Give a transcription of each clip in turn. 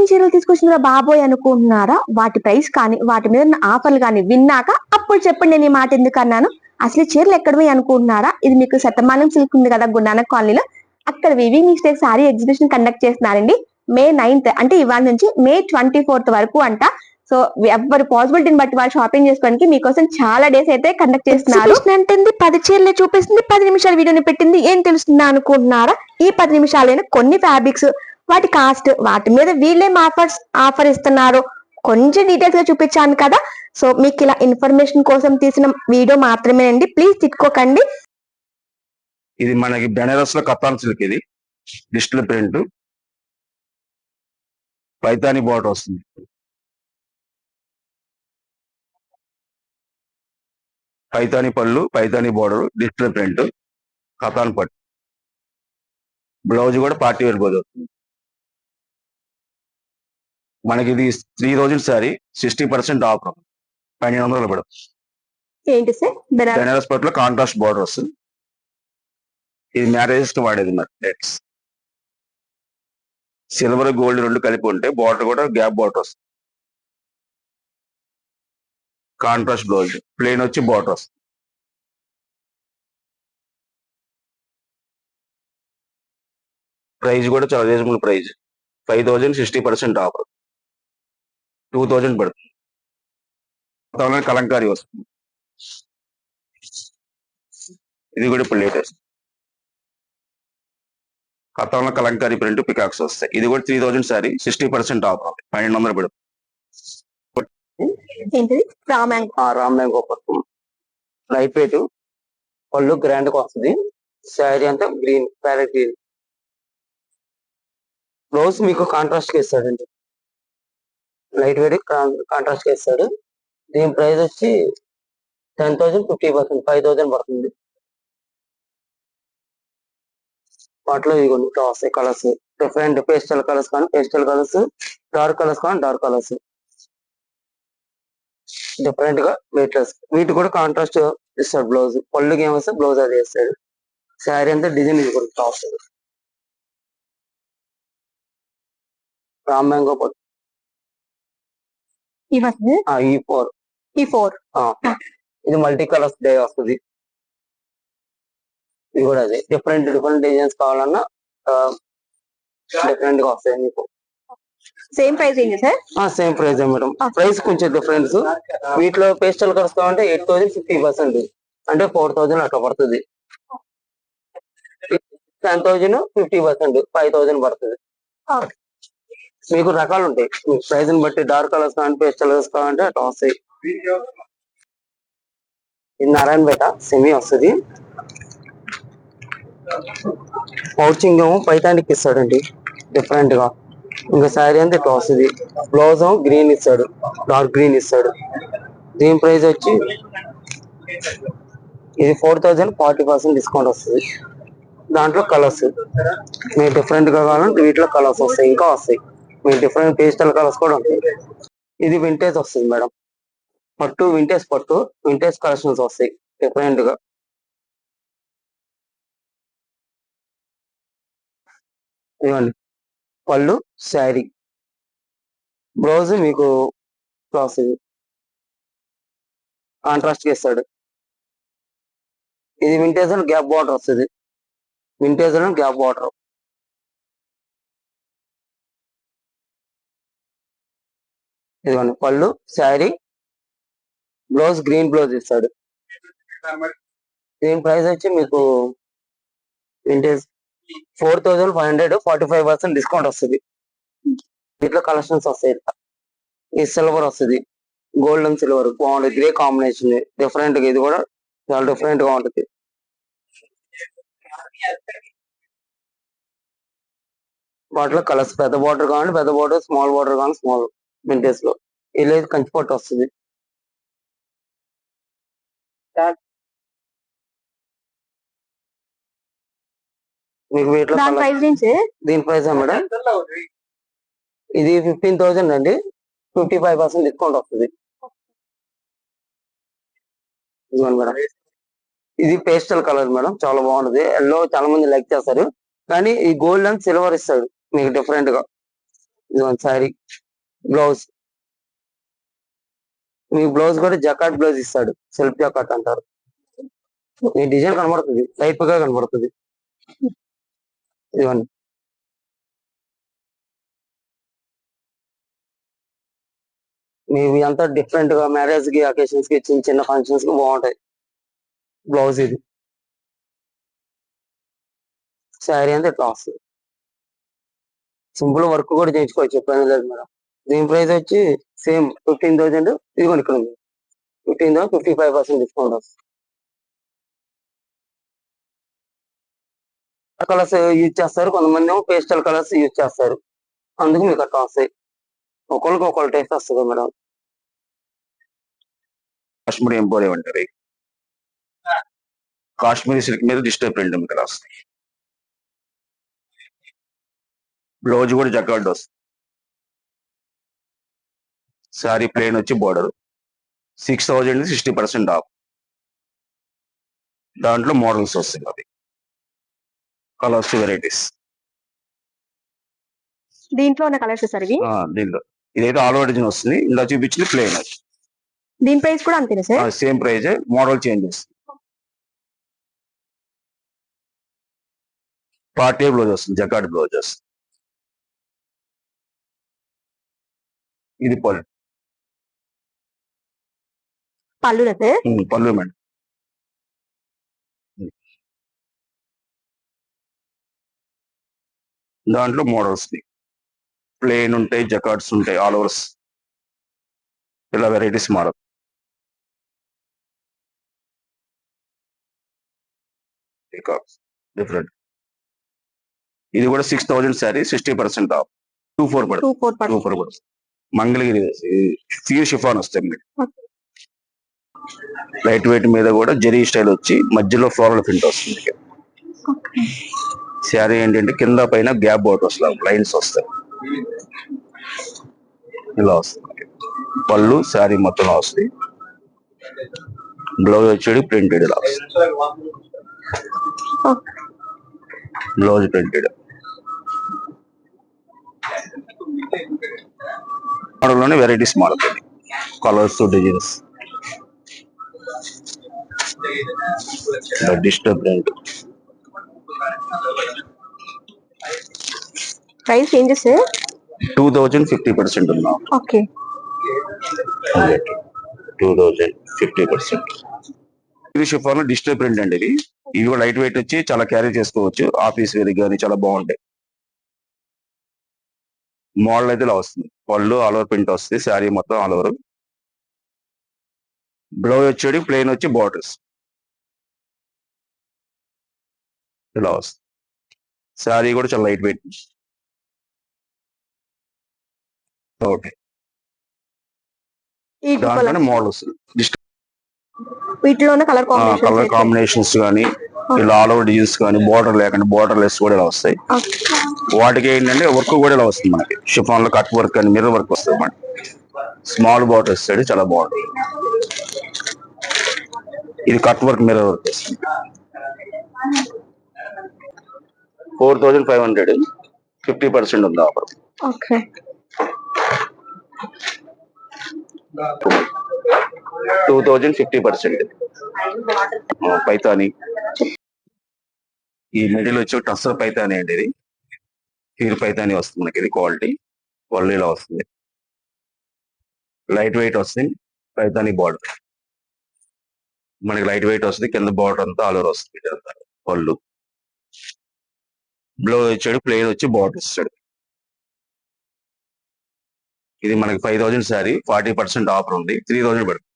చీరలు తీసుకొచ్చిన బాబోయ్ అనుకుంటున్నారా? వాటి ప్రైస్ కానీ వాటి మీద ఉన్న ఆఫర్లు కానీ విన్నాక అప్పుడు చెప్పండి నేను ఈ మాట ఎందుకు అన్నాను. అసలు ఈ చీరలు ఎక్కడవి అనుకుంటున్నారా? ఇది మీకు శతమానం సిల్క్ ఉంది కదా గురునానక్ కాలనీలో, అక్కడ weaving mistake sorry exhibition conduct చేస్తున్నారండి. May 9th అంటే ఇవాళ నుంచి May 24th వరకు అంట. సో ఎవరి పాసిబిలిటీని బట్టి వాళ్ళు షాపింగ్ చేసుకోవడానికి మీకోసం చాలా డేస్ అయితే కండక్ట్ చేస్తున్నారు. అంటే 10 చీరలే చూపిస్తుంది, 10 నిమిషాల వీడియోని పెట్టింది, ఏం తెలుస్తుందా అనుకుంటున్నారా? ఈ 10 నిమిషాలైనా కొన్ని ఫ్యాబ్రిక్స్, వాటి కాస్ట్, వాటి మీద వీళ్ళేం ఆఫర్ ఇస్తున్నారు కొంచెం డీటెయిల్స్ గా చూపించాను కదా. సో మీకు ఇలా ఇన్ఫర్మేషన్ కోసం తీసిన వీడియో మాత్రమేనండి, ప్లీజ్ తిట్టుకోకండి. ఇది మనకి బెనారస్ లో కతాన్ సిల్క్, ఇది డిజిటల్ ప్రింట్, పైతాని బార్డర్ వస్తుంది. పైతాని పళ్ళు, Paithani border, digital print, katan పట్టు. బ్లౌజ్ కూడా పార్టీ వేర్ బ్లౌజ్ వస్తుంది. మనకి ఇది 3000 సారీ 60% ఆఫ్, 1200 పడదు. ఏంటి సార్ బెనారస్ పట్టులో కాంట్రాస్ట్ బార్డర్ వస్తుంది. ఇది మ్యారేజెస్ కి వాడేది మరి. సిల్వర్ గోల్డ్ రెండు కలిపి ఉంటే బార్డర్ కూడా గ్యాప్ బార్డర్ వస్తుంది. కాంట్రాస్ట్ బ్లౌజ్, ప్లెయిన్ వచ్చి బార్డర్ వస్తుంది. ప్రైస్ కూడా చాలా రీజనబుల్ ప్రైస్, 5000 60% ఆఫర్, 2000 పడుతుంది. కలంకారీ వస్తుంది. ఇది కూడా ఇప్పుడు లేటెస్ట్ కథంలో కలంకారీ ప్రింట్ పికాక్స్ వస్తాయి. ఇది కూడా 3000 సారీ 60% ఆఫ్, 1200 పడుతుంది. రామ్ మ్యాంగో పట్టు, లైట్ వెయిట్, పళ్ళు గ్రాండ్ గా వస్తుంది. శారీ అంతా గ్రీన్, ప్యారెట్ గ్రీన్. బ్లౌజ్ మీకు కాంట్రాస్ట్ గా ఇస్తాడండి, లైట్ వెయిట్ కాంట్రాస్ట్ గా ఇస్తాడు. దీని ప్రైస్ వచ్చి 10,000 50%, 5000 పడుతుంది. వాటిలో ఇదిగోండి ఇట్లా వస్తాయి కలర్స్, డిఫరెంట్ పేస్టల్ కలర్స్ కానీ పేస్టల్ కలర్స్, డార్క్ కలర్స్ కానీ డార్క్ కలర్స్, డిఫరెంట్ గా వెయిట్లెస్. వీటి కూడా కాంట్రాస్ట్ ఇస్తాడు బ్లౌజ్. పళ్ళుకి ఏమొస్తే బ్లౌజ్ అది వేస్తాడు. శారీ అంతా డిజైన్ ఇది కూడా ఇట్లా వస్తుంది. రామ్ మ్యాంగో పట్టు ఈ4 ఇది మల్టీ కలర్స్ డే వస్తుంది. ఇది కూడా అదే డిఫరెంట్ డిజైన్స్ కావాలన్నా డిఫరెంట్ గా వస్తాయి మీకు. సేమ్ ప్రైస్ ఏంటి sir? Same price madam, price కొంచెం డిఫరెన్స్. వీటిలో పేస్టల్ కలర్స్ కావాలంటే 8000 50%, అంటే 4000 అట్లా పడుతుంది. 10,000 50%, 5000 పడుతుంది. మీకు రకాలు ఉంటాయి, ప్రైస్ ని బట్టి డార్క్ కలర్స్ కావాలంటే పేస్టల్ కలర్స్ కావాలంటే అట్లా వస్తాయి. ఇది నారాయణపేట సెమీ వస్తుంది. పౌచింగ్ ఏమో పైతానికి ఇస్తాడండి డిఫరెంట్ గా. ఇంకా శారీ అంతా ఇట్లా వస్తుంది. బ్లౌజ్ ఏమో గ్రీన్ ఇస్తాడు, డార్క్ గ్రీన్ ఇస్తాడు. దీని ప్రైస్ వచ్చి ఇది 4000 40% డిస్కౌంట్ వస్తుంది. దాంట్లో కలర్స్ మీకు డిఫరెంట్ గా కావాలంటే వీటిలో కలర్స్ వస్తాయి, ఇంకా వస్తాయి. మీకు డిఫరెంట్ పేస్టల్ కలర్స్ కూడా ఉంటాయి. ఇది వింటేజ్ వస్తుంది మేడం, పట్టు వింటేజ్ పట్టు, వింటేజ్ కలెక్షన్స్ వస్తాయి డిఫరెంట్ గా. ఇవ్వండి పళ్ళు, శారీ, బ్లౌజ్ మీకు వస్తుంది కాంట్రాస్ట్ గా ఇస్తాడు. ఇది వింటేజ్ అని గ్యాప్ బార్డర్ వస్తుంది, వింటేజ్ అని గ్యాప్ బార్డర్. ఇదిగోండి పళ్ళు, శారీ, బ్లౌజ్ గ్రీన్ బ్లౌజ్ ఇస్తాడు. దీని ప్రైస్ వచ్చి మీకు వింటేజ్ 4500, 45% డిస్కౌంట్ వస్తుంది. దీంట్లో కలెక్షన్స్ వస్తాయి. ఈ సిల్వర్ వస్తుంది, గోల్డ్ అండ్ సిల్వర్ బాగుంటుంది, గ్రే కాంబినేషన్ డిఫరెంట్ గా. ఇది కూడా చాలా డిఫరెంట్ గా ఉంటుంది. వాటిలో కలర్స్ పెద్ద బార్డర్ కావాలంటే పెద్ద బార్డర్, స్మాల్ బార్డర్ కావాలి స్మాల్. వింటేజ్ లో ఇలా కంచి పట్టు వస్తుంది. మీకు వీటిలో దీని ప్రైస్ మేడం ఇది 15,000 అండి, 55% డిస్కౌంట్ వస్తుంది. మేడం ఇది పేస్టల్ కలర్ మేడం, చాలా బాగుంటుంది. ఎల్లో చాలా మంది లైక్ చేస్తారు, కానీ ఈ గోల్డ్ అండ్ సిల్వర్ ఇస్తాడు మీకు డిఫరెంట్ గా. ఇది శారీ బ్లౌజ్. మీ బ్లౌజ్ కూడా జకాట్ బ్లౌజ్ ఇస్తాడు, సెల్ఫ్ జకాట్ అంటారు. ఈ డిజైన్ కనబడుతుంది, టైప్ గా కనబడుతుంది. ఇవన్నీ మీవి అంతా డిఫరెంట్ గా మ్యారేజ్ కి, అకేషన్స్ కి, చిన్న చిన్న ఫంక్షన్స్ కి బాగుంటాయి. బ్లౌజ్ ఇది, శారీ అంతా ఇట్లా వస్తుంది. సింపుల్ వర్క్ కూడా చేయించుకోవచ్చు, ఇబ్బంది లేదు మేడం. దీని ప్రైస్ వచ్చి సేమ్ 15,000. ఇదిగోండి ఇక్కడ ఉంది 15,000, 55% డిస్కౌంట్ వస్తుంది. కలర్స్ యూజ్ చేస్తారు, కొంతమంది ఏమో పేస్టల్ కలర్స్ యూజ్ చేస్తారు, అందుకు మీకు అట్లా వస్తాయి. ఒకరికి ఒకళ్ళు టేస్ట్ వస్తుంది మేడం. కాశ్మీరీ ఎంపోరియం అంటారు. కాశ్మీరీ సిల్క్ మీద డిజిటల్ ప్రింట్ ఇక్కడ వస్తాయి. బ్లౌజ్ కూడా జకార్డ్ వస్తుంది. శారీ ప్లేన్ వచ్చి బోర్డర్ 6,000 60% ఆఫ్. దాంట్లో మోడల్స్ వస్తాయి, అవి కలర్స్ వెరైటీస్. దీంట్లో ఉన్న కలర్స్ సార్ ఇవి. దీంట్లో ఇదైతే ఆల్ ఓవర్ డిజైన్ వస్తుంది, ఇలా చూపించింది ప్లేన్. దీని ప్రైస్ కూడా అంతేనా sir? Same price, model change వస్తుంది. పార్టీ బ్లౌజ్ వస్తుంది, జకార్డ్ బ్లౌజ్ వస్తుంది. ఇది పళ్ళు. పళ్ళునా సార్? పళ్ళు మేడం. దాంట్లో మోడల్స్ ప్లేన్ ఉంటాయి, జకార్డ్స్ ఉంటాయి, ఆల్ ఓవర్స్, ఇలా వెరైటీస్ మోడల్. డిఫరెంట్. ఇది కూడా 6,000 శారీ 60% ఆఫ్. 24 పడుతుంది. 24 పడుతుంది. మంగళగిరి ప్యూర్ షిఫాన్ వస్తాయి మీకు. లైట్ వెయిట్ మీద కూడా జెరీ స్టైల్ వచ్చి మధ్యలో ఫ్లోరల్ ప్రింట్ వస్తుంది. శారీ ఏంటంటే కింద పైన గ్యాప్ బార్డర్స్ లైన్స్ వస్తాయి, ఇలా వస్తుంది. పళ్ళు శారీ మొత్తం వస్తుంది. బ్లౌజ్ వచ్చేది ప్రింటెడ్ ఇలా వస్తుంది. Blouse printed. మోడల్లోనే వెరైటీస్ మారుతాయి, colours, designs. Digital print. Price changes 2,000 50% ఉన్నాం. ఓకే, 2,000 50%. ఇది షిఫాన్ డిజిటల్ ప్రింట్ అండి. ఇవి కూడా లైట్ వెయిట్ వచ్చి చాలా క్యారీ చేసుకోవచ్చు, ఆఫీస్ వేర్ కానీ చాలా బాగుంటాయి. మోడల్ అయితే ఇలా వస్తుంది. పళ్ళు ఆల్ ఓవర్ ప్రింట్ వస్తుంది, శారీ మొత్తం ఆల్ ఓవర్. బ్లౌజ్ వచ్చేది ప్లెయిన్ వచ్చి బార్డర్స్ ఇలా వస్తుంది. శారీ కూడా చాలా లైట్ వెయిట్. ఓకే, దాంట్లోనే మోడల్ వస్తుంది. వీటిలోనే కలర్ కాంబినేషన్స్ కానీ, ఇలా ఆల్ ఓవర్ డిజైన్స్ కానీ, బోర్డర్ లేకుండా బోర్డర్ లెస్ కూడా ఇలా వస్తాయి. వాటికి ఏంటంటే వర్క్ కూడా ఇలా వస్తుంది మనకి. షిఫాన్ లో కట్ వర్క్ అని, మిర్రర్ వర్క్ వస్తుంది మనకి. స్మాల్ బార్డర్ వస్తాడు, చాలా బాగుంటుంది. ఇది కట్ వర్క్, మిర్రర్ వర్క్ వస్తుంది. 4,500 50% ఉంది ఆఫర్. ఓకే, 2,000 50%. పైతాని. ఈ మిడిల్ వచ్చి టస్సర్ పైతాని అండి. ఇది హీర్ పైతాని వస్తుంది మనకి. ఇది క్వాలిటీ పళ్ళు ఇలా వస్తుంది, లైట్ వెయిట్ వస్తుంది. పైతాని బార్డర్ మనకి లైట్ వెయిట్ వస్తుంది, కింద బార్డర్ అంతా ఆల్ ఓవర్ వస్తుంది. పళ్ళు. బ్లౌజ్ వచ్చాడు ప్లెయిన్ వచ్చి బార్డర్ ఇస్తాడు. ఇది మనకి 5,000 శారీ 40% ఆఫర్ ఉంది, 3,000 పడుతుంది.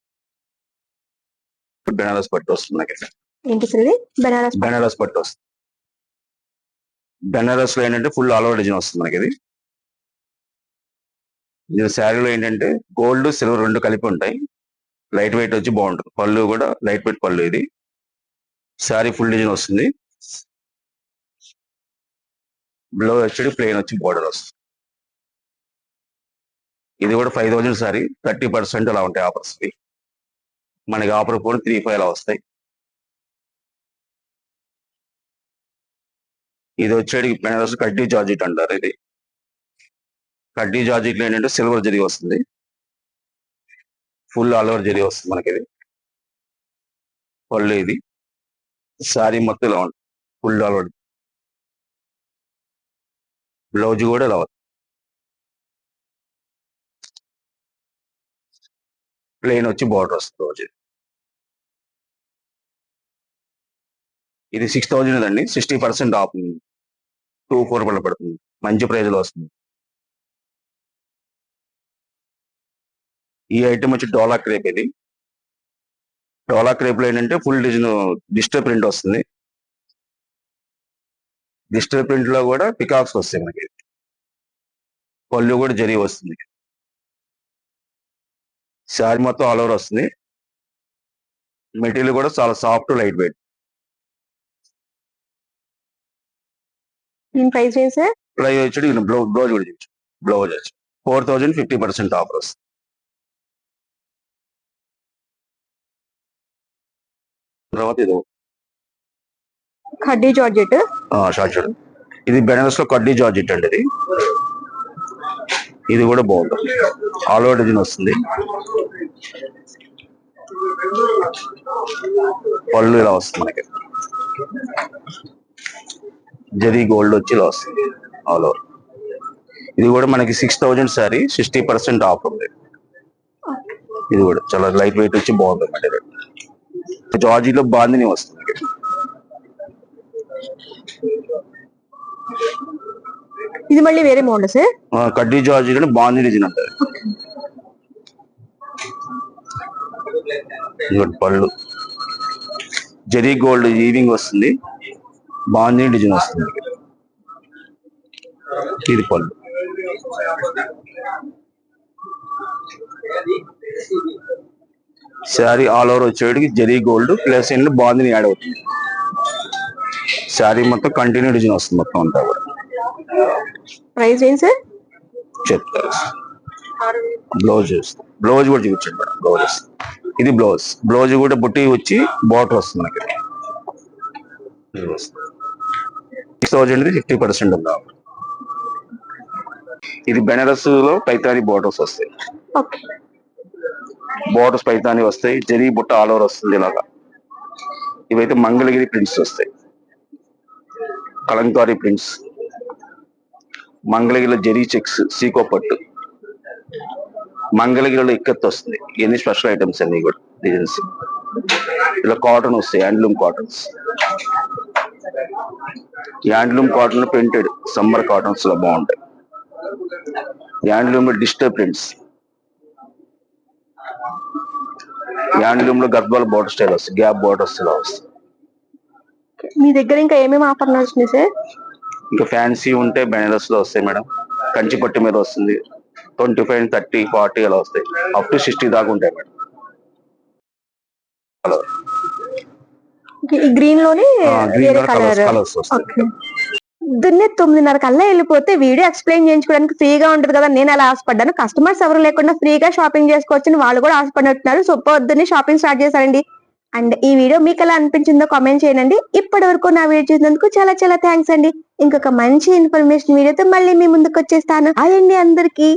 బెనారస్ పట్టు వస్తుంది మనకి. బెనారస్ పట్టు వస్తుంది. బెనారస్ లో ఏంటంటే ఫుల్ ఆల్ ఓవర్ డిజైన్ వస్తుంది మనకి. ఇది శారీలో ఏంటంటే గోల్డ్ సిల్వర్ రెండు కలిపి ఉంటాయి. లైట్ వెయిట్ వచ్చి బాగుంటుంది. పళ్ళు కూడా లైట్ వెయిట్ పళ్ళు. ఇది శారీ ఫుల్ డిజైన్ వస్తుంది. బ్లౌజ్ వచ్చి ప్లెయిన్ వచ్చి బార్డర్ వస్తుంది. ఇది కూడా 5,000 శారీ 30% అలా ఉంటాయి ఆఫర్స్. మనకి ఆఫర్ కూడా 3,500 అలా వస్తాయి. ఇది వచ్చేది బెనారస్ కడ్డీ జార్జెట్ అంటారు. ఇది కడ్డీ జార్జెట్ లో ఏంటంటే సిల్వర్ జరీ వస్తుంది, ఫుల్ ఆల్ ఓవర్ జరీ వస్తుంది మనకి. ఇది పళ్ళు, ఇది శారీ మొత్తం ఇలా ఉంటుంది, ఫుల్ ఆల్ ఓవర్. బ్లౌజ్ కూడా ఇలా ఉంది, ప్లెయిన్ వచ్చి బార్డర్ వస్తుంది బ్లౌజ్. ఇది 6000 అండి, 60% ఆఫ్, 2400 పడుతుంది, మంచి ప్రైజ్ లో వస్తుంది. ఈ ఐటమ్ వచ్చి డోలా క్రేప్. ఇది డోలా క్రేప్ లో ఏంటంటే ఫుల్ డిజైన్ డిజిటల్ ప్రింట్ వస్తుంది. డిజిటల్ ప్రింట్ లో కూడా పికాక్స్ వస్తాయి మనకి. పళ్ళు కూడా జరీ వస్తుంది, శారీ మొత్తం ఆల్ ఓవర్ వస్తుంది. మెటీరియల్ కూడా చాలా సాఫ్ట్, లైట్ వెయిట్. దీని ప్రైస్ చేసే ప్రైస్ వచ్చి బ్లౌజ్ కూడా చూపించు. బ్లౌజ్ వచ్చి 4000, 50% ఆఫర్ వస్తుంది. తర్వాత ఇది కడ్డీ జార్జెట్. షార్ట్ చూడండి, ఇది బెనారస్ లో కడ్డీ జార్జెట్ అండి. ఇది కూడా బాగుంటుంది, ఆల్ ఓవర్ డిజైన్ వస్తుంది. పళ్ళు ఇలా వస్తుంది మనకి, జరీ గోల్డ్ వచ్చి ఇలా వస్తుంది ఆల్ ఓవర్. ఇది కూడా మనకి 6000 శారీ, 60% ఆఫ్ ఉంది. ఇది కూడా చాలా లైట్ వెయిట్ వచ్చి బాగుంటుంది మెటీరియల్. జార్జీలో బాందిని వస్తుంది. ఇది మళ్ళీ వేరే మోడల్ సార్. కడ్డీ జార్జీ కానీ బాందిని డిజైన్ ఉంటుంది. పళ్ళు జరీ గోల్డ్ ఈవింగ్ వస్తుంది, బాందిని డిజైన్ వస్తుంది. ఇది పళ్ళు. శారీ ఆల్ ఓవర్ వచ్చేటికి zari gold plus and bandhani add అవుతుంది. శారీ మొత్తం కంటిన్యూ డిజైన్ వస్తుంది మొత్తం అంతా కూడా. ప్రైస్ ఏంటి సార్ చెప్తారు. బ్లౌజ్ బ్లౌజ్ కూడా చూపించండి మేడం. బ్లౌజ్ ఇది బ్లౌజ్ కూడా బుట్టి వచ్చి బార్డర్ వస్తుంది మనకి. 6000 50% ఉందా. ఇది బెనారస్ లో పైతాని బోర్డర్స్ వస్తాయి. బోర్డర్స్ పైతాని వస్తాయి, జరీ బుట్ట ఆల్ ఓవర్ వస్తుంది ఇలాగా. ఇవైతే మంగళగిరి ప్రింట్స్ వస్తాయి, కలంకారీ ప్రింట్స్. మంగళగిరిలో జరీ చెక్స్, సీకో పట్టు. మంగళగిరిలో ఇక్కత్ వస్తుంది. ఇవన్నీ స్పెషల్ ఐటమ్స్ అన్ని కూడా డిజైన్స్. ఇలా కాటన్ వస్తాయి, handloom cottons. Handloom cotton printed summer cottons లో బాగుంటాయి. హ్యాండ్లూమ్ లో డిజిటల్ ప్రింట్స్. హ్యాండ్లూమ్ లో గద్వాల బోర్డర్ స్టైల్ వస్తుంది, గ్యాప్ బోర్డర్స్ ఇలా వస్తుంది. మీ దగ్గర ఇంకా ఏమేమి ఆఫర్ నడుస్తున్నాయి సార్? ఇంకా ఫ్యాన్సీ ఉంటే బెనారస్ లో వస్తాయి మేడం, కంచి పట్టు మీద వస్తుంది. 25, 30, 40 అలా వస్తాయి, అప్ టు 60 దాకా ఉంటాయి మేడం. ఈ గ్రీన్ లోనే వేరే కలర్. కలర్స్ వస్తాయి. పొద్దున్నే 9:30 కల్లా వెళ్ళిపోతే వీడియో ఎక్స్ప్లెయిన్ చేయించుకోవడానికి ఫ్రీగా ఉంటది కదా, నేను అలా ఆశపడ్డాను. కస్టమర్స్ ఎవరు లేకుండా ఫ్రీగా షాపింగ్ చేసుకోవచ్చు వాళ్ళు కూడా ఆశపడినట్టున్నారు. సో పొద్దున్నే షాపింగ్ స్టార్ట్ చేశారండి. అండ్ ఈ వీడియో మీకు ఎలా అనిపించిందో కామెంట్ చేయండి. ఇప్పటి వరకు నా వీడియో చూసినందుకు చాలా చాలా థ్యాంక్స్ అండి. ఇంకొక మంచి ఇన్ఫర్మేషన్ వీడియోతో మళ్ళీ మీ ముందుకు వచ్చేస్తాను. అదండి అందరికి.